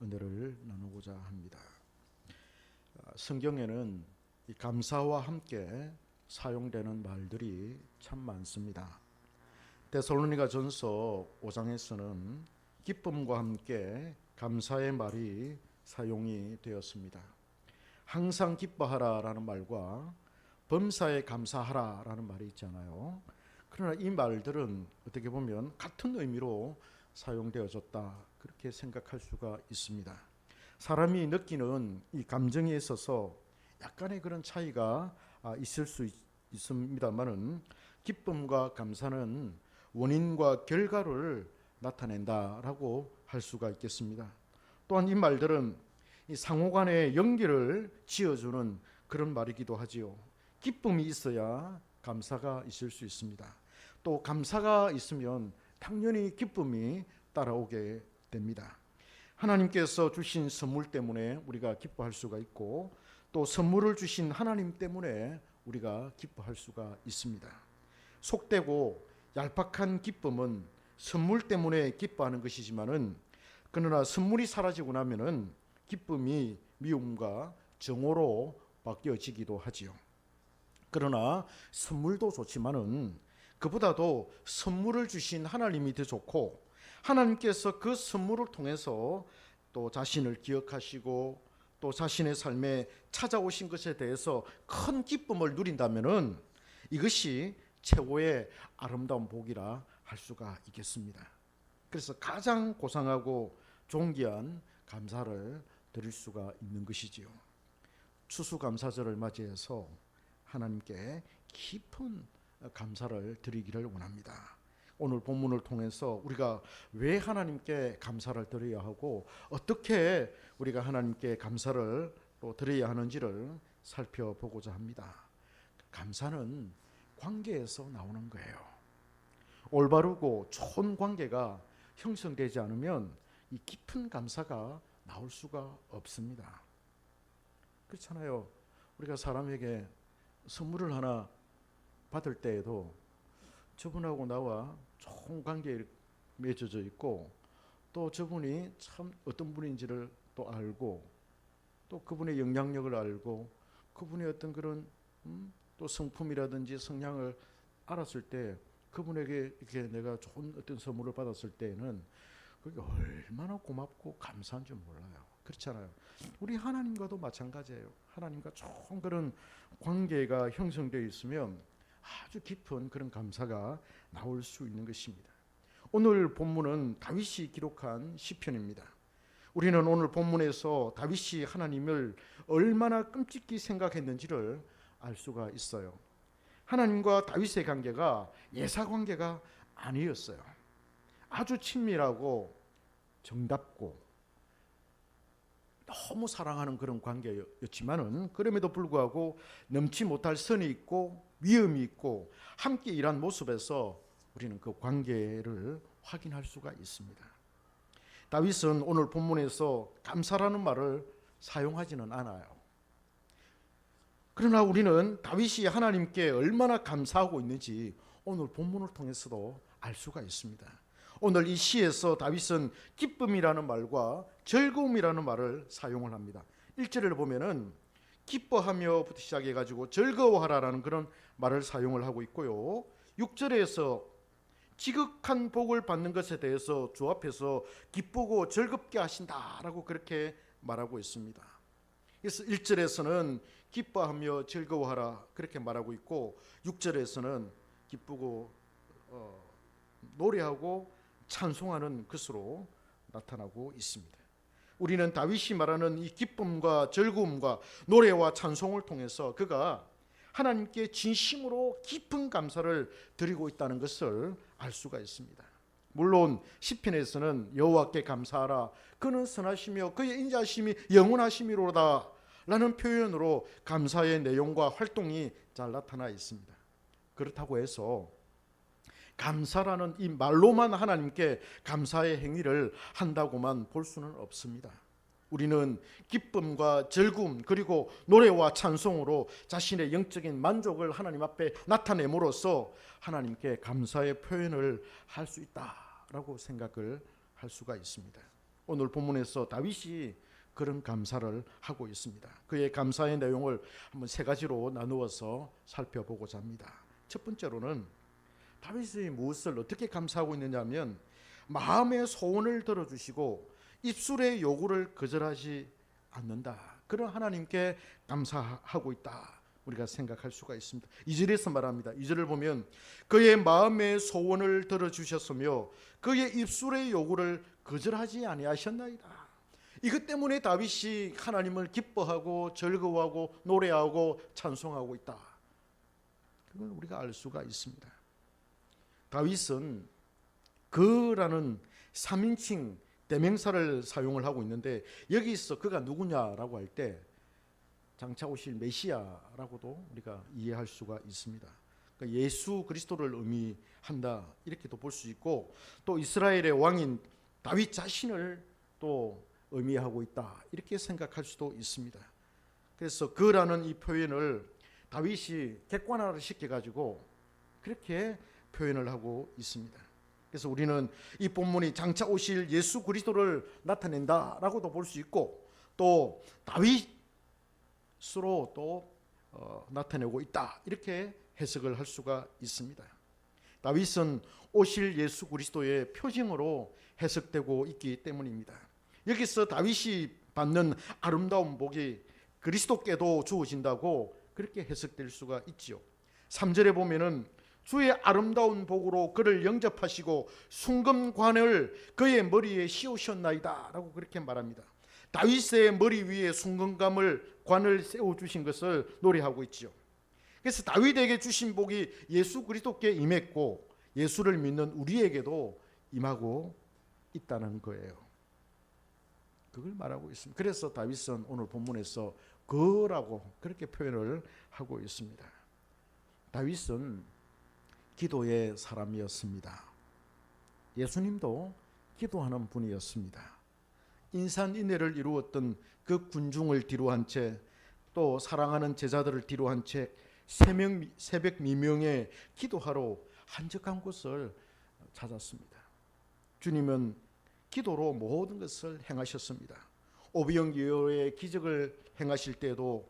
은혜를 나누고자 합니다. 성경에는 이 감사와 함께 사용되는 말들이 참 많습니다. 데살로니가전서 5장에서는 기쁨과 함께 감사의 말이 사용이 되었습니다. 항상 기뻐하라라는 말과 범사에 감사하라라는 말이 있잖아요. 그러나 이 말들은 어떻게 보면 같은 의미로 사용되어졌다, 그렇게 생각할 수가 있습니다. 사람이 느끼는 이 감정에 있어서 약간의 그런 차이가 있을 수 있습니다만은 기쁨과 감사는 원인과 결과를 나타낸다라고 할 수가 있겠습니다. 또한 이 말들은 이 상호간의 연결을 지어주는 그런 말이기도 하지요. 기쁨이 있어야 감사가 있을 수 있습니다. 또 감사가 있으면 당연히 기쁨이 따라오게 됩니다. 하나님께서 주신 선물 때문에 우리가 기뻐할 수가 있고, 또 선물을 주신 하나님 때문에 우리가 기뻐할 수가 있습니다. 속되고 얄팍한 기쁨은 선물 때문에 기뻐하는 것이지만은, 그러나 선물이 사라지고 나면은 기쁨이 미움과 정오로 바뀌어지기도 하지요. 그러나 선물도 좋지만은 그보다도 선물을 주신 하나님이 더 좋고, 하나님께서 그 선물을 통해서 또 자신을 기억하시고 또 자신의 삶에 찾아오신 것에 대해서 큰 기쁨을 누린다면은 이것이 최고의 아름다운 복이라 할 수가 있겠습니다. 그래서 가장 고상하고 존귀한 감사를 드릴 수가 있는 것이지요. 추수감사절을 맞이해서 하나님께 깊은 감사를 드리기를 원합니다. 오늘 본문을 통해서 우리가 왜 하나님께 감사를 드려야 하고 어떻게 우리가 하나님께 감사를 또 드려야 하는지를 살펴보고자 합니다. 감사는 관계에서 나오는 거예요. 올바르고 좋은 관계가 형성되지 않으면 이 깊은 감사가 나올 수가 없습니다. 그렇잖아요. 우리가 사람에게 선물을 하나 받을 때에도 저분하고 나와 좋은 관계에 맺어져 있고, 또 저분이 참 어떤 분인지를 또 알고, 또 그분의 영향력을 알고, 그분의 어떤 그런 또 성품이라든지 성향을 알았을 때 그분에게 이렇게 내가 좋은 어떤 선물을 받았을 때에는 그게 얼마나 고맙고 감사한 줄 몰라요. 그렇잖아요. 우리 하나님과도 마찬가지예요. 하나님과 좋은 그런 관계가 형성되어 있으면 아주 깊은 그런 감사가 나올 수 있는 것입니다. 오늘 본문은 다윗이 기록한 시편입니다. 우리는 오늘 본문에서 다윗이 하나님을 얼마나 끔찍히 생각했는지를 알 수가 있어요. 하나님과 다윗의 관계가 예사 관계가 아니었어요. 아주 친밀하고 정답고 너무 사랑하는 그런 관계였지만은, 그럼에도 불구하고 넘지 못할 선이 있고 위험이 있고 함께 일한 모습에서 우리는 그 관계를 확인할 수가 있습니다. 다윗은 오늘 본문에서 감사라는 말을 사용하지는 않아요. 그러나 우리는 다윗이 하나님께 얼마나 감사하고 있는지 오늘 본문을 통해서도 알 수가 있습니다. 오늘 이 시에서 다윗은 기쁨이라는 말과 즐거움이라는 말을 사용을 합니다. 1절을 보면은 기뻐하며부터 시작해가지고 즐거워하라라는 그런 말을 사용을 하고 있고요. 6절에서 지극한 복을 받는 것에 대해서 주 앞에서 기쁘고 즐겁게 하신다라고 그렇게 말하고 있습니다. 그래서 1절에서는 기뻐하며 즐거워하라 그렇게 말하고 있고, 6절에서는 기쁘고 노래하고 찬송하는 것으로 나타나고 있습니다. 우리는 다윗이 말하는 이 기쁨과 즐거움과 노래와 찬송을 통해서 그가 하나님께 진심으로 깊은 감사를 드리고 있다는 것을 알 수가 있습니다. 물론 시편에서는 여호와께 감사하라, 그는 선하시며 그의 인자하심이 영원하심이로다 라는 표현으로 감사의 내용과 활동이 잘 나타나 있습니다. 그렇다고 해서 감사라는 이 말로만 하나님께 감사의 행위를 한다고만 볼 수는 없습니다. 우리는 기쁨과 즐거움 그리고 노래와 찬송으로 자신의 영적인 만족을 하나님 앞에 나타냄으로써 하나님께 감사의 표현을 할 수 있다라고 생각을 할 수가 있습니다. 오늘 본문에서 다윗이 그런 감사를 하고 있습니다. 그의 감사의 내용을 한번 세 가지로 나누어서 살펴보고자 합니다. 첫 번째로는 다윗이 무엇을 어떻게 감사하고 있느냐 하면 마음의 소원을 들어주시고 입술의 요구를 거절하지 않는다. 그런 하나님께 감사하고 있다. 우리가 생각할 수가 있습니다. 2절에서 말합니다. 2절을 보면 그의 마음의 소원을 들어주셨으며 그의 입술의 요구를 거절하지 아니하셨나이다. 이것 때문에 다윗이 하나님을 기뻐하고 즐거워하고 노래하고 찬송하고 있다. 그걸 우리가 알 수가 있습니다. 다윗은 그라는 3인칭 대명사를 사용을 하고 있는데 여기서 그가 누구냐라고 할 때 장차 오실 메시아라고도 우리가 이해할 수가 있습니다. 그러니까 예수 그리스도를 의미한다 이렇게도 볼 수 있고 또 이스라엘의 왕인 다윗 자신을 또 의미하고 있다 이렇게 생각할 수도 있습니다. 그래서 그라는 이 표현을 다윗이 객관화를 시켜가지고 그렇게 표현을 하고 있습니다. 그래서 우리는 이 본문이 장차 오실 예수 그리스도를 나타낸다라고도 볼 수 있고 또 다윗으로 또 나타내고 있다 이렇게 해석을 할 수가 있습니다. 다윗은 오실 예수 그리스도의 표징으로 해석되고 있기 때문입니다. 여기서 다윗이 받는 아름다운 복이 그리스도께도 주어진다고 그렇게 해석될 수가 있지요. 3절에 보면은 주의 아름다운 복으로 그를 영접하시고 순금관을 그의 머리에 씌우셨나이다 라고 그렇게 말합니다. 다윗의 머리 위에 순금감을 관을 세워주신 것을 노래하고 있지요. 그래서 다윗에게 주신 복이 예수 그리스도께 임했고 예수를 믿는 우리에게도 임하고 있다는 거예요. 그걸 말하고 있습니다. 그래서 다윗은 오늘 본문에서 그라고 그렇게 표현을 하고 있습니다. 다윗은 기도의 사람이었습니다. 예수님도 기도하는 분이었습니다. 인산인해를 이루었던 그 군중을 뒤로한 채 또 사랑하는 제자들을 뒤로한 채 새벽 미명에 기도하러 한적한 곳을 찾았습니다. 주님은 기도로 모든 것을 행하셨습니다. 오병이어의 기적을 행하실 때도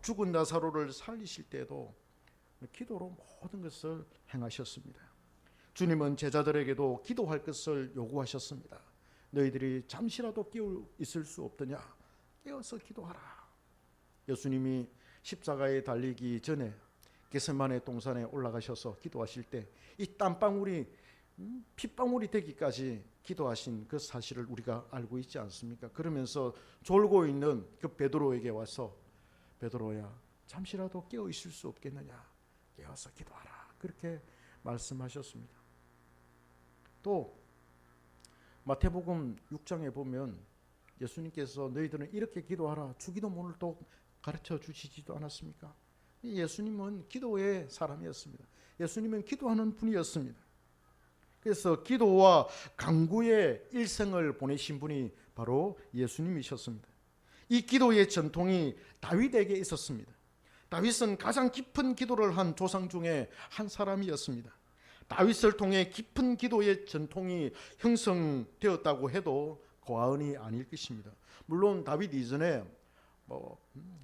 죽은 나사로를 살리실 때도 기도로 모든 것을 행하셨습니다. 주님은 제자들에게도 기도할 것을 요구하셨습니다. 너희들이 잠시라도 깨어 있을 수 없더냐? 깨어서 기도하라. 예수님이 십자가에 달리기 전에 겟세마네 동산에 올라가셔서 기도하실 때 이 땀방울이 핏방울이 되기까지 기도하신 그 사실을 우리가 알고 있지 않습니까? 그러면서 졸고 있는 그 베드로에게 와서 베드로야 잠시라도 깨어 있을 수 없겠느냐? 깨어서 기도하라. 그렇게 말씀하셨습니다. 또 마태복음 6장에 보면 예수님께서 너희들은 이렇게 기도하라 주기도문을 또 가르쳐 주시지도 않았습니까? 예수님은 기도의 사람이었습니다. 예수님은 기도하는 분이었습니다. 그래서 기도와 간구의 일생을 보내신 분이 바로 예수님이셨습니다. 이 기도의 전통이 다윗에게 있었습니다. 다윗은 가장 깊은 기도를 한 조상 중에 한 사람이었습니다. 다윗을 통해 깊은 기도의 전통이 형성되었다고 해도 과언이 아닐 것입니다. 물론 다윗 이전에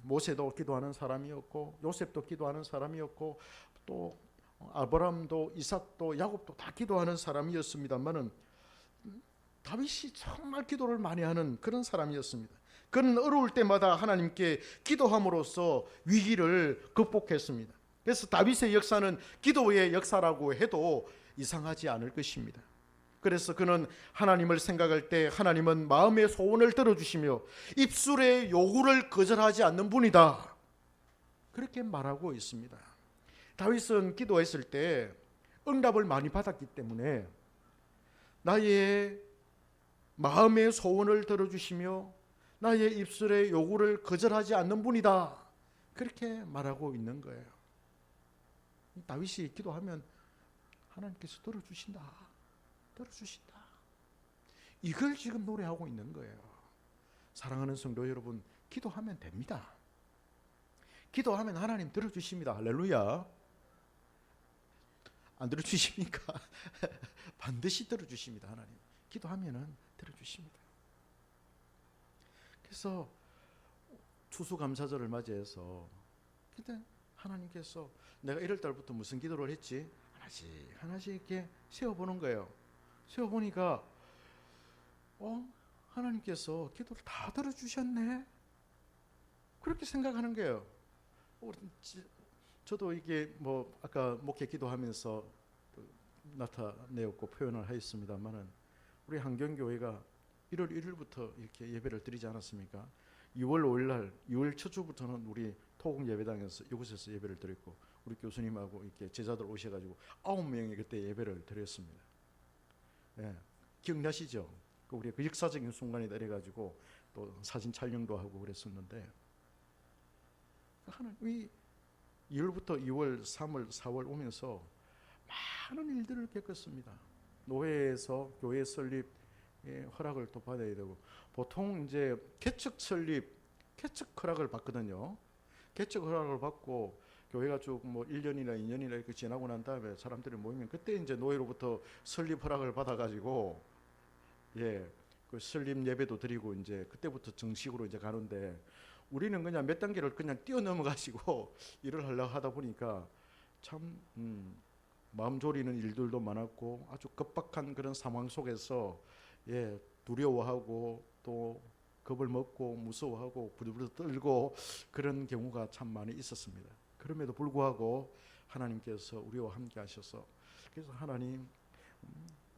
모세도 기도하는 사람이었고 요셉도 기도하는 사람이었고 또 아브라함도 이삭도 야곱도 다 기도하는 사람이었습니다만은 다윗이 정말 기도를 많이 하는 그런 사람이었습니다. 그는 어려울 때마다 하나님께 기도함으로써 위기를 극복했습니다. 그래서 다윗의 역사는 기도의 역사라고 해도 이상하지 않을 것입니다. 그래서 그는 하나님을 생각할 때 하나님은 마음의 소원을 들어주시며 입술의 요구를 거절하지 않는 분이다. 그렇게 말하고 있습니다. 다윗은 기도했을 때 응답을 많이 받았기 때문에 나의 마음의 소원을 들어주시며 나의 입술의 요구를 거절하지 않는 분이다. 그렇게 말하고 있는 거예요. 다윗이 기도하면 하나님께서 들어주신다. 들어주신다. 이걸 지금 노래하고 있는 거예요. 사랑하는 성도 여러분, 기도하면 됩니다. 기도하면 하나님 들어주십니다. 할렐루야. 안 들어주십니까? 반드시 들어주십니다. 하나님 기도하면은 들어주십니다. 그래서 추수감사절을 맞이해서 그때 하나님께서 내가 1월 달부터 무슨 기도를 했지? 하나씩 하나씩 이렇게 세워보는 거예요. 세워보니까 하나님께서 기도를 다 들어주셨네. 그렇게 생각하는 거예요. 저도 이게 뭐 아까 목회 기도하면서 나타내었고 표현을 하였습니다만은 우리 한경교회가 1월 1일부터 이렇게 예배를 드리지 않았습니까? 6월 5일 날 6월 첫 주부터는 우리 토국 예배당에서 이곳에서 예배를 드렸고 우리 교수님하고 이렇게 제자들 오셔가지고 9명이 그때 예배를 드렸습니다. 예, 기억나시죠? 우리 그 역사적인 순간이 내려가지고 또 사진 촬영도 하고 그랬었는데 하나님이 2월부터 2월, 3월, 4월 오면서 많은 일들을 겪었습니다. 노회에서 교회 설립 허락을 또 받아야 되고 보통 이제 개척 설립, 개척 허락을 받거든요. 개척 허락을 받고 교회가 쭉 뭐 1년이나 2년이나 이렇게 지나고 난 다음에 사람들이 모이면 그때 이제 노회로부터 설립 허락을 받아가지고 그 설립 예배도 드리고 이제 그때부터 정식으로 이제 가는데 우리는 그냥 몇 단계를 그냥 뛰어넘어 가지고 일을 하려고 하다 보니까 참 마음 졸이는 일들도 많았고 아주 급박한 그런 상황 속에서 두려워하고 또 겁을 먹고 무서워하고 부들부들 떨고 그런 경우가 참 많이 있었습니다. 그럼에도 불구하고 하나님께서 우리와 함께 하셔서 그래서 하나님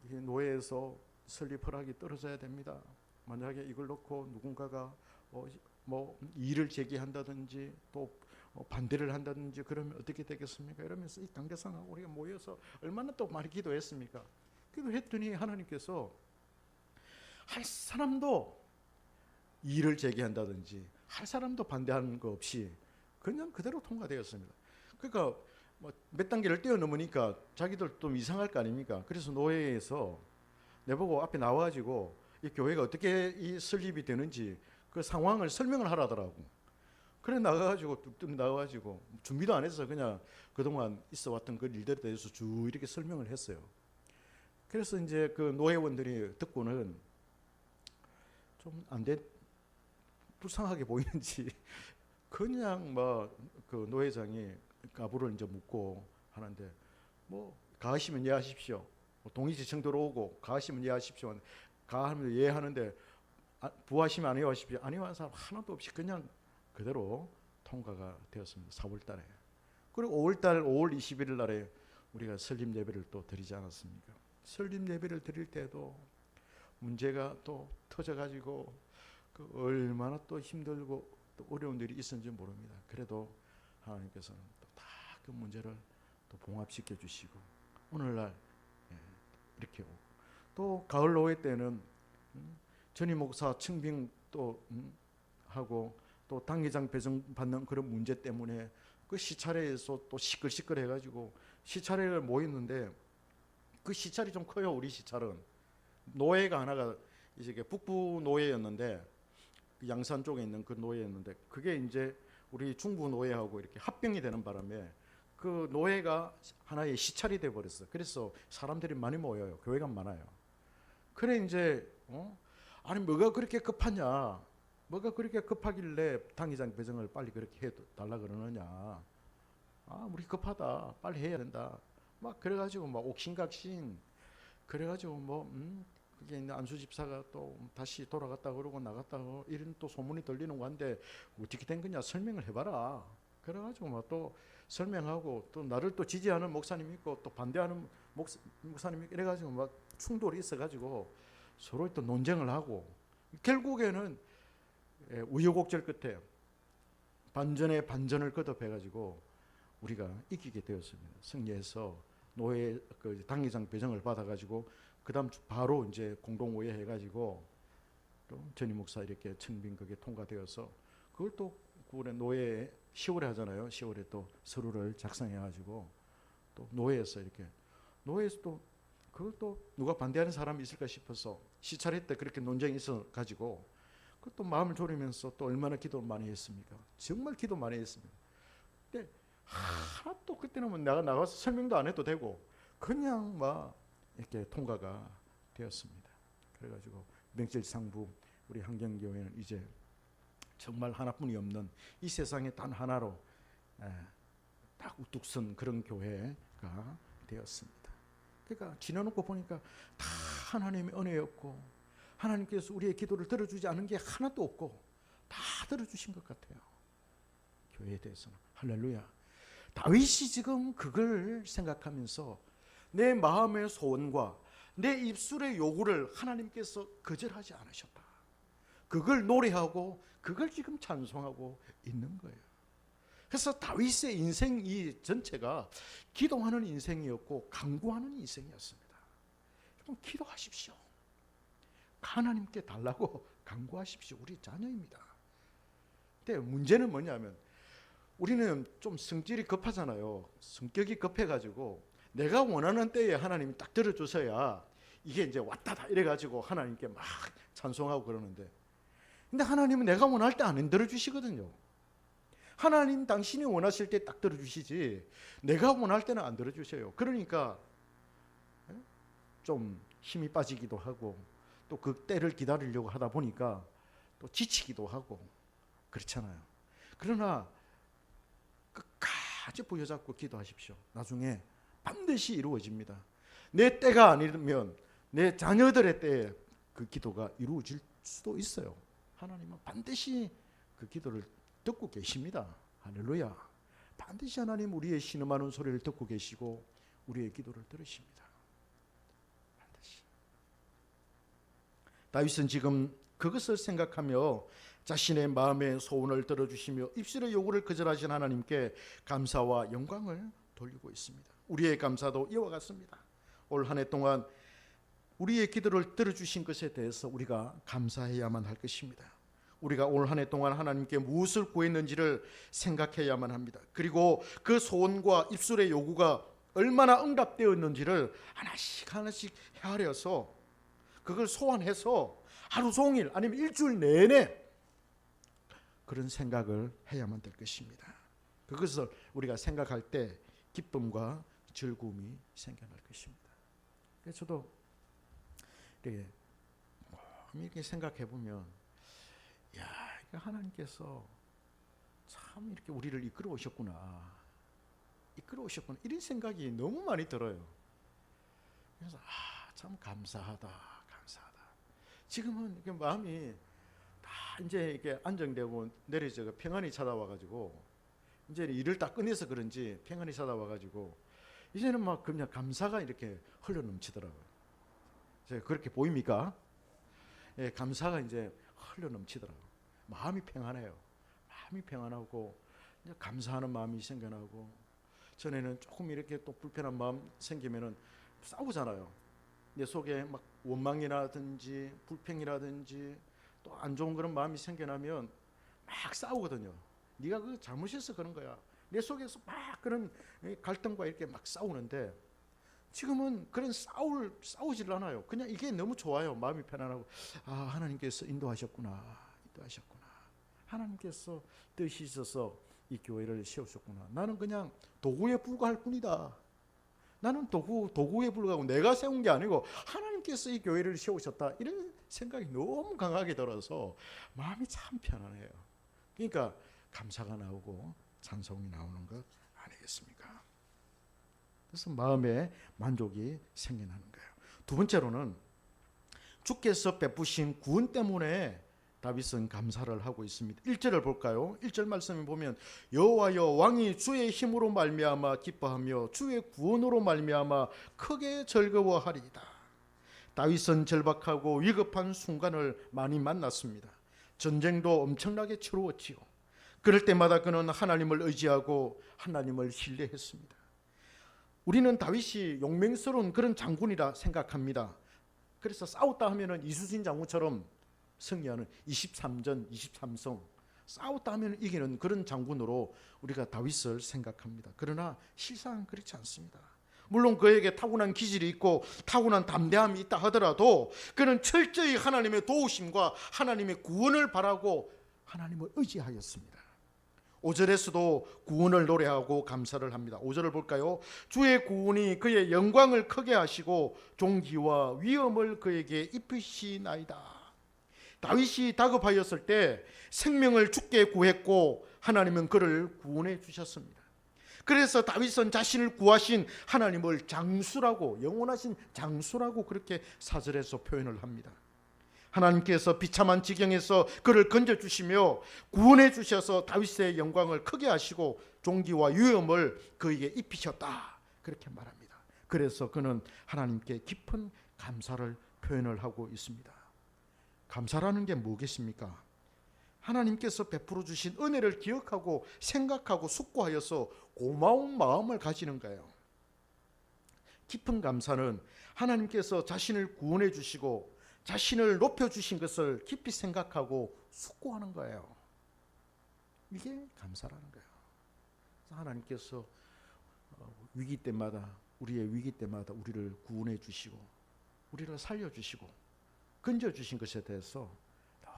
노예에서 설립 허락이 떨어져야 됩니다. 만약에 이걸 놓고 누군가가 뭐 일을 제기한다든지 또 반대를 한다든지 그러면 어떻게 되겠습니까? 이러면서 이 관계상하고 우리가 모여서 얼마나 또 많이 기도했습니까? 기도했더니 하나님께서 할 사람도 일을 제기한다든지 할 사람도 반대하는 거 없이 그냥 그대로 통과되었습니다. 그러니까 뭐 몇 단계를 뛰어넘으니까 자기들 좀 이상할 거 아닙니까? 그래서 노회에서 내보고 앞에 나와가지고 이 교회가 어떻게 이 설립이 되는지 그 상황을 설명을 하라더라고. 그래 나가가지고 뚝뚝 나가가지고 준비도 안 해서 그냥 그동안 있어왔던 그 일들에 대해서 쭉 이렇게 설명을 했어요. 그래서 이제 그 노회원들이 듣고는 좀 안 돼 불쌍하게 보이는지 그냥 막 그 노회장이 가부를 이제 묻고 하는데 뭐 가하시면 예하십시오. 동의지청 들어오고 가하시면 예하십시오. 가하면 예하는데 부하시면 안 예하십시오. 안 예하는 사람 하나도 없이 그냥 그대로 통과가 되었습니다. 4월 달에. 그리고 5월 달 5월 21일 날에 우리가 설립 예배를 또 드리지 않았습니까? 설립 예배를 드릴 때도 문제가 또 터져가지고 그 얼마나 또 힘들고 또 어려운 일이 있었는지 모릅니다. 그래도 하나님께서는 또 다 그 문제를 또 봉합시켜 주시고 오늘날 이렇게 오고 또 가을 노회 때는 전임 목사 청빙 또 하고 또 당회장 배정 받는 그런 문제 때문에 그 시찰회에서 또 시끌시끌 해가지고 시찰회를 모였는데 그 시찰이 좀 커요. 우리 시찰은 노회가 하나가 이제 북부 노회였는데 양산 쪽에 있는 그 노회였는데 그게 이제 우리 중부 노회하고 이렇게 합병이 되는 바람에 그 노회가 하나의 시찰이 돼 버렸어요. 그래서 사람들이 많이 모여요. 교회가 많아요. 그래 이제 아니 뭐가 그렇게 급하냐? 뭐가 그렇게 급하길래 당회장 배정을 빨리 그렇게 해 달라 그러느냐? 아 우리 급하다. 빨리 해야 된다. 막 그래가지고 막 옥신각신 그래가지고 뭐 그게 있는 안수 집사가 또 다시 돌아갔다 그러고 나갔다 그러고 이런 또 소문이 들리는 건데 어떻게 된 거냐 설명을 해봐라. 그래가지고 막 또 설명하고 또 나를 또 지지하는 목사님 있고 또 반대하는 목사님 있고 이래가지고 막 충돌이 있어가지고 서로 또 논쟁을 하고 결국에는 우여곡절 끝에 반전에 반전을 거듭해가지고 우리가 이기게 되었습니다. 승리해서 노회 그 당회장 배정을 받아가지고 그다음 주 바로 이제 공동오해 해가지고 또 전임 목사 이렇게 청빙 그게 통과되어서 그걸 또 9월에 노회 10월에 하잖아요. 10월에 또 서류를 작성해가지고 또 노회에서 이렇게 노회에서 또 그걸 또 누가 반대하는 사람이 있을까 싶어서 시찰회 때 그렇게 논쟁이 있어가지고 그것도 마음을 졸이면서 또 얼마나 기도를 많이 했습니까? 정말 기도 많이 했습니다. 근데 하나도 그때는 뭐 내가 나가서 설명도 안 해도 되고 그냥 막 이렇게 통과가 되었습니다. 그래가지고 명실상부 우리 한경교회는 이제 정말 하나뿐이 없는 이 세상에 단 하나로 딱 우뚝 선 그런 교회가 되었습니다. 그러니까 지나놓고 보니까 다 하나님의 은혜였고 하나님께서 우리의 기도를 들어주지 않은 게 하나도 없고 다 들어주신 것 같아요. 교회에 대해서는. 할렐루야. 다윗이 지금 그걸 생각하면서 내 마음의 소원과 내 입술의 요구를 하나님께서 거절하지 않으셨다. 그걸 노래하고 그걸 지금 찬송하고 있는 거예요. 그래서 다윗의 인생 이 전체가 기도하는 인생이었고 간구하는 인생이었습니다. 여러분 기도하십시오. 하나님께 달라고 간구하십시오. 우리 자녀입니다. 근데 문제는 뭐냐면 우리는 좀 성질이 급하잖아요. 성격이 급해가지고 내가 원하는 때에 하나님이 딱 들어주셔야 이게 이제 왔다다 이래가지고 하나님께 막 찬송하고 그러는데, 근데 하나님은 내가 원할 때 안 들어주시거든요. 하나님 당신이 원하실 때 딱 들어주시지 내가 원할 때는 안 들어주셔요. 그러니까 좀 힘이 빠지기도 하고 또 그 때를 기다리려고 하다 보니까 또 지치기도 하고 그렇잖아요. 그러나 끝까지 부여잡고 기도하십시오. 나중에 반드시 이루어집니다. 내 때가 아니면 내 자녀들의 때에 그 기도가 이루어질 수도 있어요. 하나님은 반드시 그 기도를 듣고 계십니다. 할렐루야. 반드시 하나님 우리의 신음하는 소리를 듣고 계시고 우리의 기도를 들으십니다. 반드시. 다윗은 지금 그것을 생각하며 자신의 마음의 소원을 들어주시며 입술의 요구를 거절하신 하나님께 감사와 영광을 돌리고 있습니다. 우리의 감사도 이와 같습니다. 올 한 해 동안 우리의 기도를 들어주신 것에 대해서 우리가 감사해야만 할 것입니다. 우리가 올 한 해 동안 하나님께 무엇을 구했는지를 생각해야만 합니다. 그리고 그 소원과 입술의 요구가 얼마나 응답되었는지를 하나씩 하나씩 헤아려서 그걸 소환해서 하루 종일 아니면 일주일 내내 그런 생각을 해야만 될 것입니다. 그것을 우리가 생각할 때 기쁨과 즐거움이 생겨날 것입니다. 그래서 저도 이렇게 생각해 보면, 야, 하나님께서 참 이렇게 우리를 이끌어 오셨구나, 이런 생각이 너무 많이 들어요. 그래서 참 감사하다. 지금은 이렇게 마음이 다 이제 이렇게 안정되고 내려져가 평안이 찾아와가지고 이제 일을 다 끝내서 그런지 평안이 찾아와가지고 이제는 막 그냥 감사가 이렇게 흘러 넘치더라고요. 그렇게 보입니까? 예, 감사가 이제 흘러 넘치더라고요. 마음이 평안해요. 마음이 평안하고 이제 감사하는 마음이 생겨나고, 전에는 조금 이렇게 또 불편한 마음 생기면은 싸우잖아요. 내 속에 막 원망이라든지 불평이라든지 또 안 좋은 그런 마음이 생겨나면 막 싸우거든요. 네가 그 잘못해서 그런 거야. 내 속에서 막 그런 갈등과 이렇게 막 싸우는데, 지금은 그런 싸우질 않아요. 그냥 이게 너무 좋아요. 마음이 편안하고, 하나님께서 인도하셨구나. 하나님께서 뜻이 있어서 이 교회를 세우셨구나. 나는 그냥 도구에 불과할 뿐이다. 나는 도구에 불과하고 내가 세운 게 아니고 하나님께서 이 교회를 세우셨다. 이런 생각이 너무 강하게 들어서 마음이 참 편안해요. 그러니까 감사가 나오고 찬송이 나오는 것 아니겠습니까? 그래서 마음에 만족이 생겨나는 거예요. 두 번째로는 주께서 베푸신 구원 때문에 다윗은 감사를 하고 있습니다. 1절을 볼까요? 1절 말씀을 보면 여호와여 왕이 주의 힘으로 말미암아 기뻐하며 주의 구원으로 말미암아 크게 즐거워하리이다. 다윗은 절박하고 위급한 순간을 많이 만났습니다. 전쟁도 엄청나게 치루었지요. 그럴 때마다 그는 하나님을 의지하고 하나님을 신뢰했습니다. 우리는 다윗이 용맹스러운 그런 장군이라 생각합니다. 그래서 싸웠다 하면은 이순신 장군처럼 승리하는 23전 23성, 싸웠다 하면 이기는 그런 장군으로 우리가 다윗을 생각합니다. 그러나 실상 그렇지 않습니다. 물론 그에게 타고난 기질이 있고 타고난 담대함이 있다 하더라도 그는 철저히 하나님의 도우심과 하나님의 구원을 바라고 하나님을 의지하였습니다. 5절에서도 구원을 노래하고 감사를 합니다. 5절을 볼까요? 주의 구원이 그의 영광을 크게 하시고 존귀와 위엄을 그에게 입히시나이다. 다윗이 다급하였을 때 생명을 죽게 구했고 하나님은 그를 구원해 주셨습니다. 그래서 다윗은 자신을 구하신 하나님을 장수라고, 영원하신 장수라고 그렇게 사절에서 표현을 합니다. 하나님께서 비참한 지경에서 그를 건져주시며 구원해 주셔서 다윗의 영광을 크게 하시고 존귀와 위엄을 그에게 입히셨다, 그렇게 말합니다. 그래서 그는 하나님께 깊은 감사를 표현을 하고 있습니다. 감사라는 게 뭐겠습니까? 하나님께서 베풀어 주신 은혜를 기억하고 생각하고 숙고하여서 고마운 마음을 가지는 거예요. 깊은 감사는 하나님께서 자신을 구원해 주시고 자신을 높여 주신 것을 깊이 생각하고 숙고하는 거예요. 이게 감사라는 거예요. 하나님께서 위기 때마다, 우리의 위기 때마다 우리를 구원해 주시고 우리를 살려 주시고 건져 주신 것에 대해서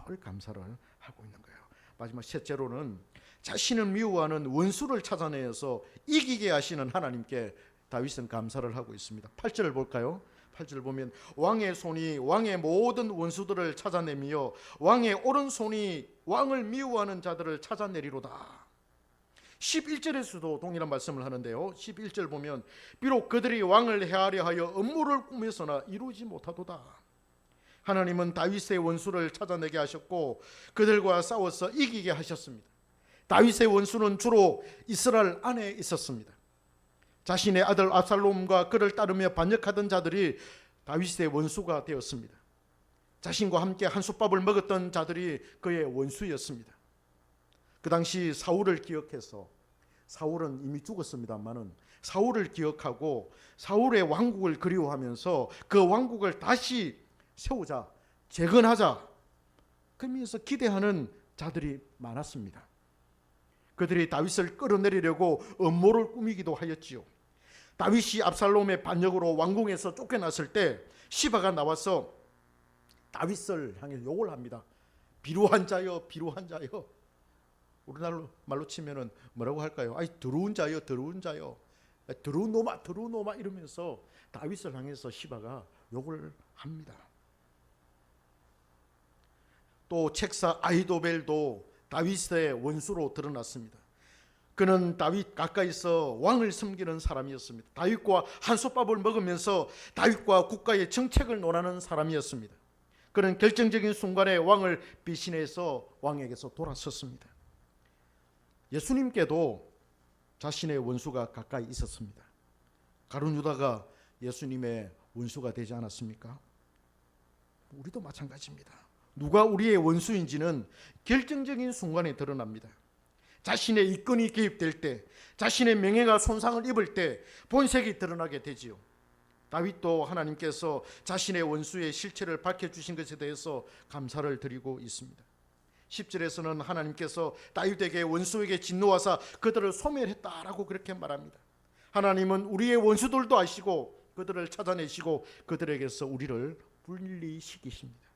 늘 감사를 하고 있는 거예요. 마지막 셋째로는 자신을 미워하는 원수를 찾아내서 이기게 하시는 하나님께 다윗은 감사를 하고 있습니다. 8절을 볼까요? 8절을 보면 왕의 손이 왕의 모든 원수들을 찾아내며 왕의 오른손이 왕을 미워하는 자들을 찾아내리로다. 11절에서도 동일한 말씀을 하는데요. 11절 보면 비록 그들이 왕을 해하려 하여 음모를 꾸며서나 이루지 못하도다. 하나님은 다윗의 원수를 찾아내게 하셨고 그들과 싸워서 이기게 하셨습니다. 다윗의 원수는 주로 이스라엘 안에 있었습니다. 자신의 아들 압살롬과 그를 따르며 반역하던 자들이 다윗의 원수가 되었습니다. 자신과 함께 한솥밥을 먹었던 자들이 그의 원수였습니다. 그 당시 사울을 기억해서, 사울은 이미 죽었습니다만은 사울을 기억하고 사울의 왕국을 그리워하면서 그 왕국을 다시 세우자, 재건하자, 그러면서 기대하는 자들이 많았습니다. 그들이 다윗을 끌어내리려고 음모를 꾸미기도 하였지요. 다윗이 압살롬의 반역으로 왕궁에서 쫓겨났을 때 시바가 나와서 다윗을 향해 욕을 합니다. 비루한 자여, 비루한 자여. 우리나라 말로 치면은 뭐라고 할까요? 아이, 더러운 자여, 더러운 자여, 더러운 놈아, 더러운 놈아, 이러면서 다윗을 향해서 시바가 욕을 합니다. 또 책사 아히도벨도 다윗의 원수로 드러났습니다. 그는 다윗 가까이서 왕을 섬기는 사람이었습니다. 다윗과 한솥밥을 먹으면서 다윗과 국가의 정책을 논하는 사람이었습니다. 그는 결정적인 순간에 왕을 배신해서 왕에게서 돌아섰습니다. 예수님께도 자신의 원수가 가까이 있었습니다. 가룟 유다가 예수님의 원수가 되지 않았습니까? 우리도 마찬가지입니다. 누가 우리의 원수인지는 결정적인 순간에 드러납니다. 자신의 이권이 개입될 때, 자신의 명예가 손상을 입을 때 본색이 드러나게 되지요. 다윗도 하나님께서 자신의 원수의 실체를 밝혀주신 것에 대해서 감사를 드리고 있습니다. 10절에서는 하나님께서 다윗에게 원수에게 진노하사 그들을 소멸했다라고 그렇게 말합니다. 하나님은 우리의 원수들도 아시고 그들을 찾아내시고 그들에게서 우리를 분리시키십니다.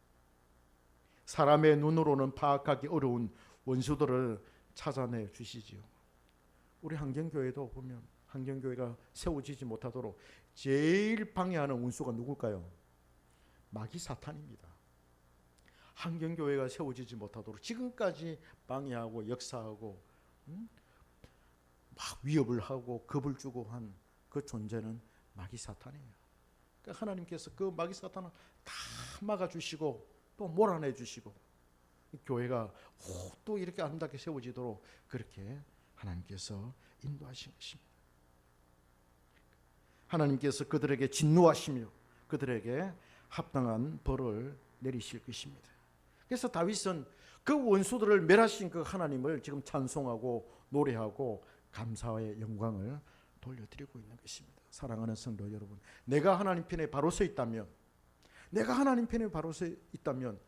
사람의 눈으로는 파악하기 어려운 원수들을 찾아내 주시지요. 우리 한경교회도 보면 한경교회가 세워지지 못하도록 제일 방해하는 원수가 누굴까요? 마귀 사탄입니다. 한경교회가 세워지지 못하도록 지금까지 방해하고 역사하고 막 위협을 하고 겁을 주고 한 그 존재는 마귀 사탄이에요. 그러니까 하나님께서 그 마귀 사탄을 다 막아주시고 또 몰아내 주시고 교회가 또 이렇게 아름답게 세워지도록 그렇게 하나님께서 인도하신 것입니다. 하나님께서 그들에게 진노하시며 그들에게 합당한 벌을 내리실 것입니다. 그래서 다윗은 그 원수들을 멸하신 그 하나님을 지금 찬송하고 노래하고 감사의 영광을 돌려드리고 있는 것입니다. 사랑하는 성도 여러분, 내가 하나님 편에 바로 서 있다면, 내가 하나님 편에 바로 서 있다면,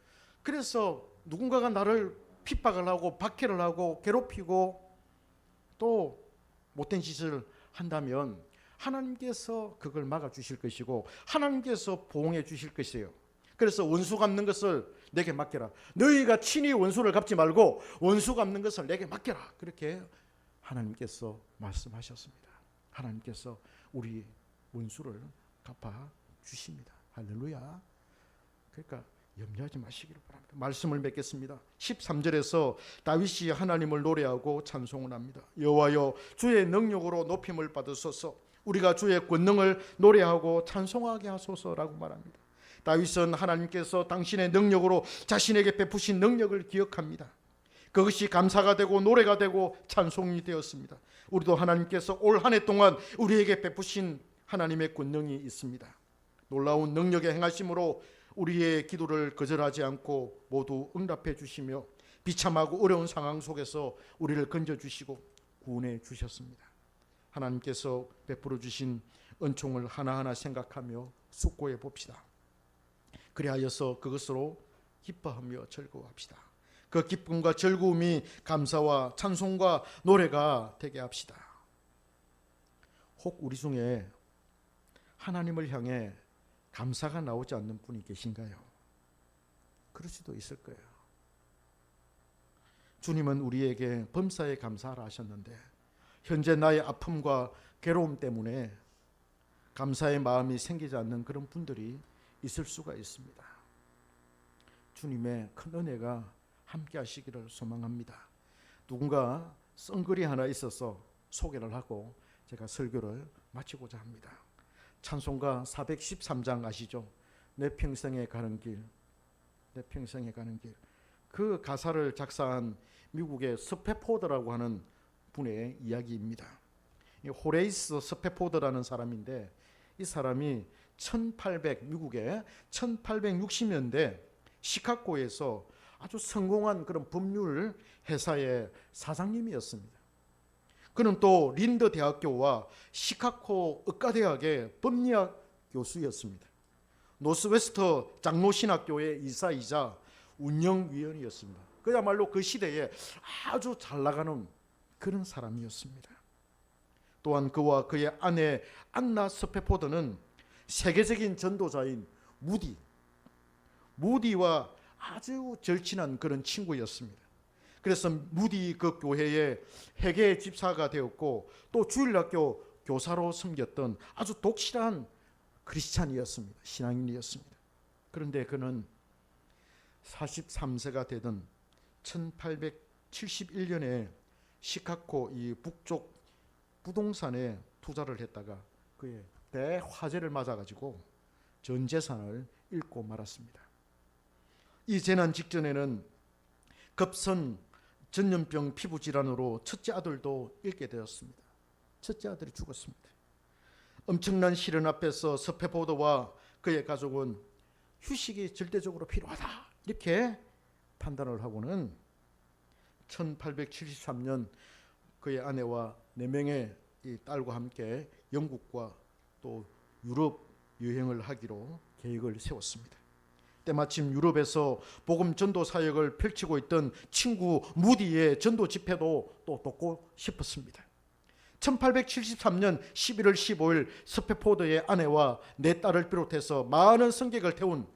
그래서 누군가가 나를 핍박을 하고 박해를 하고 괴롭히고 또 못된 짓을 한다면 하나님께서 그걸 막아주실 것이고 하나님께서 보응해 주실 것이에요. 그래서 원수 갚는 것을 내게 맡겨라. 너희가 친히 원수를 갚지 말고 원수 갚는 것을 내게 맡겨라. 그렇게 하나님께서 말씀하셨습니다. 하나님께서 우리 원수를 갚아 주십니다. 할렐루야. 그러니까 염려하지 마시기를 바랍니다. 말씀을 맺겠습니다. 13절에서 다윗이 하나님을 노래하고 찬송을 합니다. 여호와여 주의 능력으로 높임을 받으소서. 우리가 주의 권능을 노래하고 찬송하게 하소서라고 말합니다. 다윗은 하나님께서 당신의 능력으로 자신에게 베푸신 능력을 기억합니다. 그것이 감사가 되고 노래가 되고 찬송이 되었습니다. 우리도 하나님께서 올 한 해 동안 우리에게 베푸신 하나님의 권능이 있습니다. 놀라운 능력의 행하심으로 우리의 기도를 거절하지 않고 모두 응답해 주시며 비참하고 어려운 상황 속에서 우리를 건져주시고 구원해 주셨습니다. 하나님께서 베풀어 주신 은총을 하나하나 생각하며 숙고해 봅시다. 그리하여서 그것으로 기뻐하며 즐거워합시다. 그 기쁨과 즐거움이 감사와 찬송과 노래가 되게 합시다. 혹 우리 중에 하나님을 향해 감사가 나오지 않는 분이 계신가요? 그럴 수도 있을 거예요. 주님은 우리에게 범사에 감사하라 하셨는데 현재 나의 아픔과 괴로움 때문에 감사의 마음이 생기지 않는 그런 분들이 있을 수가 있습니다. 주님의 큰 은혜가 함께 하시기를 소망합니다. 누군가 쓴 글이 하나 있어서 소개를 하고 제가 설교를 마치고자 합니다. 찬송가 413장 아시죠? 내 평생에 가는 길, 내 평생에 가는 길. 그 가사를 작사한 미국의 스페포드라고 하는 분의 이야기입니다. 호레이스 스페포드라는 사람인데 이 사람이 미국의 1860년대 시카고에서 아주 성공한 그런 법률 회사의 사장님이었습니다. 그는 또 린드 대학교와 시카고 의과대학의 법리학 교수였습니다. 노스웨스트 장로신학교의 이사이자 운영위원이었습니다. 그야말로 그 시대에 아주 잘 나가는 그런 사람이었습니다. 또한 그와 그의 아내 안나 스페포드는 세계적인 전도자인 무디와 아주 절친한 그런 친구였습니다. 그래서 무디 그 교회의 회계 집사가 되었고 또 주일학교 교사로 섬겼던 아주 독실한 크리스찬이었습니다. 신앙인이었습니다. 그런데 그는 43세가 되던 1871년에 시카고 이 북쪽 부동산에 투자를 했다가 그의 대화재를 맞아가지고 전 재산을 잃고 말았습니다. 이 재난 직전에는 급성 전염병 피부 질환으로 첫째 아들도 잃게 되었습니다. 첫째 아들이 죽었습니다. 엄청난 시련 앞에서 스페포드와 그의 가족은 휴식이 절대적으로 필요하다 이렇게 판단을 하고는 1873년 그의 아내와 4명의 이 딸과 함께 영국과 또 유럽 여행을 하기로 계획을 세웠습니다. 때마침 유럽에서 복음 전도 사역을 펼치고 있던 친구 무디의 전도 집회도 또 돕고 싶었습니다. 1873년 11월 15일 스페포드의 아내와 4딸을 비롯해서 많은 승객을 태운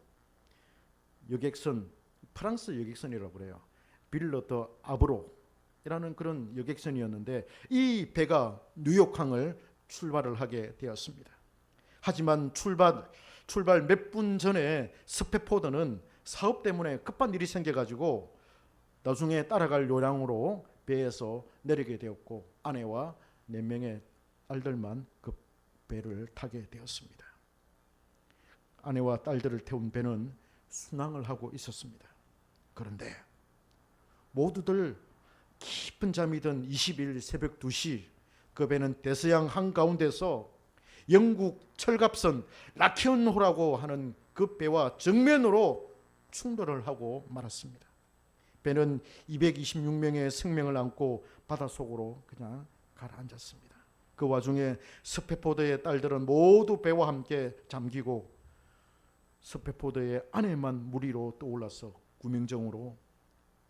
여객선, 프랑스 여객선이라고 그래요. 빌러 더 아브로라는 그런 여객선이었는데 이 배가 뉴욕항을 출발을 하게 되었습니다. 하지만 출발 몇 분 전에 스페포드는 사업 때문에 급한 일이 생겨가지고 나중에 따라갈 요량으로 배에서 내리게 되었고 아내와 4명의 딸들만 그 배를 타게 되었습니다. 아내와 딸들을 태운 배는 순항을 하고 있었습니다. 그런데 모두들 깊은 잠이 든 20일 새벽 2시 그 배는 대서양 한가운데서 영국 철갑선 라키언호라고 하는 그 배와 정면으로 충돌을 하고 말았습니다. 배는 226명의 생명을 안고 바닷속으로 그냥 가라앉았습니다. 그 와중에 스페포드의 딸들은 모두 배와 함께 잠기고 스페포드의 아내만 물 위로 떠올라서 구명정으로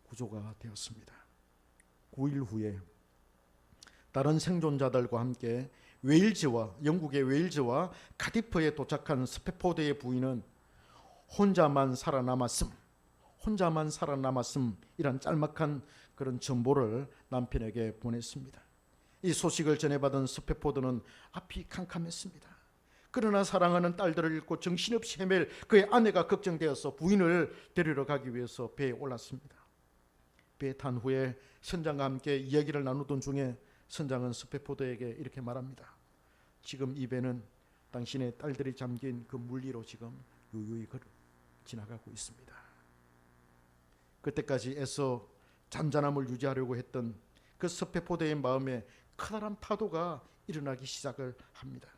구조가 되었습니다. 9일 후에 다른 생존자들과 함께 영국의 웨일즈와 카디프에 도착한 스페포드의 부인은 혼자만 살아남았음이란 짤막한 그런 정보를 남편에게 보냈습니다. 이 소식을 전해받은 스페포드는 앞이 캄캄했습니다. 그러나 사랑하는 딸들을 잃고 정신없이 헤맬 그의 아내가 걱정되어서 부인을 데리러 가기 위해서 배에 올랐습니다. 배에 탄 후에 선장과 함께 이야기를 나누던 중에 선장은 스페포드에게 이렇게 말합니다. 지금 이 배는 당신의 딸들이 잠긴 그 물 위로 지금 유유히 지나가고 있습니다. 그때까지 애써 잔잔함을 유지하려고 했던 그 스페포드의 마음에 커다란 파도가 일어나기 시작을 합니다.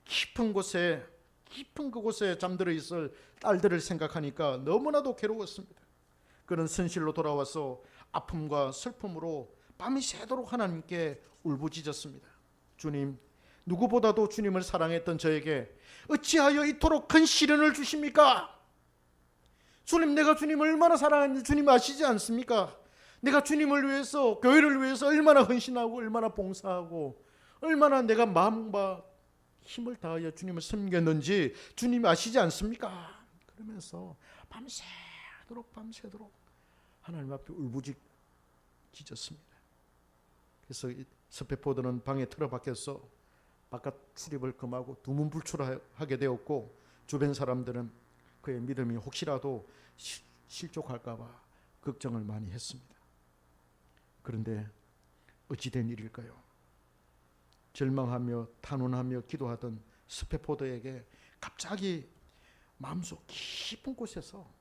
깊은 그곳에 잠들어 있을 딸들을 생각하니까 너무나도 괴로웠습니다. 그는 선실로 돌아와서 아픔과 슬픔으로 밤이 새도록 하나님께 울부짖었습니다. 주님, 누구보다도 주님을 사랑했던 저에게 어찌하여 이토록 큰 시련을 주십니까? 주님, 내가 주님을 얼마나 사랑하는지 주님 아시지 않습니까? 내가 주님을 위해서, 교회를 위해서 얼마나 헌신하고 얼마나 봉사하고 얼마나 내가 마음과 힘을 다하여 주님을 섬겼는지 주님 아시지 않습니까? 그러면서 밤새도록 하나님 앞에 울부짖었습니다. 그래서 스페포드는 방에 틀어박혀서 바깥 출입을 금하고 두문불출하게 되었고, 주변 사람들은 그의 믿음이 혹시라도 실족할까 봐 걱정을 많이 했습니다. 그런데 어찌된 일일까요? 절망하며 탄원하며 기도하던 스페포드에게 갑자기 마음속 깊은 곳에서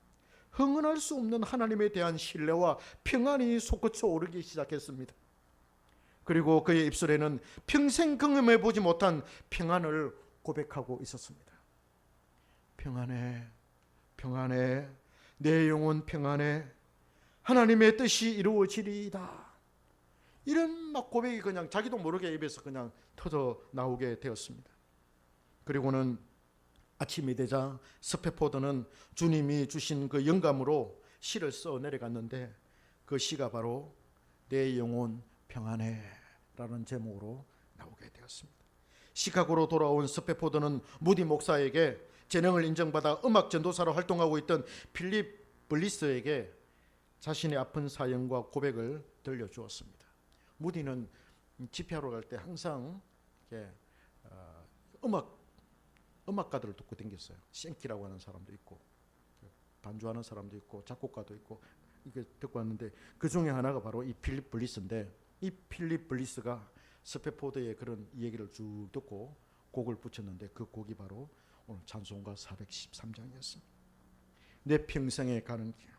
흥언할 수 없는 하나님에 대한 신뢰와 평안이 솟구쳐 오르기 시작했습니다. 그리고 그의 입술에는 평생 경험해 보지 못한 평안을 고백하고 있었습니다. 평안해, 평안해, 내 영혼 평안해, 하나님의 뜻이 이루어지리이다. 이런 막 고백이 그냥 자기도 모르게 입에서 그냥 터져 나오게 되었습니다. 그리고는 아침이 되자 스페포드는 주님이 주신 그 영감으로 시를 써 내려갔는데, 그 시가 바로 내 영혼 평안해 라는 제목으로 나오게 되었습니다. 시카고로 돌아온 스페포드는 무디 목사에게 재능을 인정받아 음악 전도사로 활동하고 있던 필립 블리스에게 자신의 아픈 사연과 고백을 들려주었습니다. 무디는 집회하러 갈 때 항상 이렇게 음악가들을 듣고 다녔어요. 생키라고 하는 사람도 있고, 반주하는 사람도 있고, 작곡가도 있고, 이게 듣고 왔는데 그 중에 하나가 바로 이 필립 블리스인데, 이 필립 블리스가 스페포드의 그런 얘기를 쭉 듣고 곡을 붙였는데 그 곡이 바로 오늘 찬송가 413장이었습니다. 내 평생에 가는 길,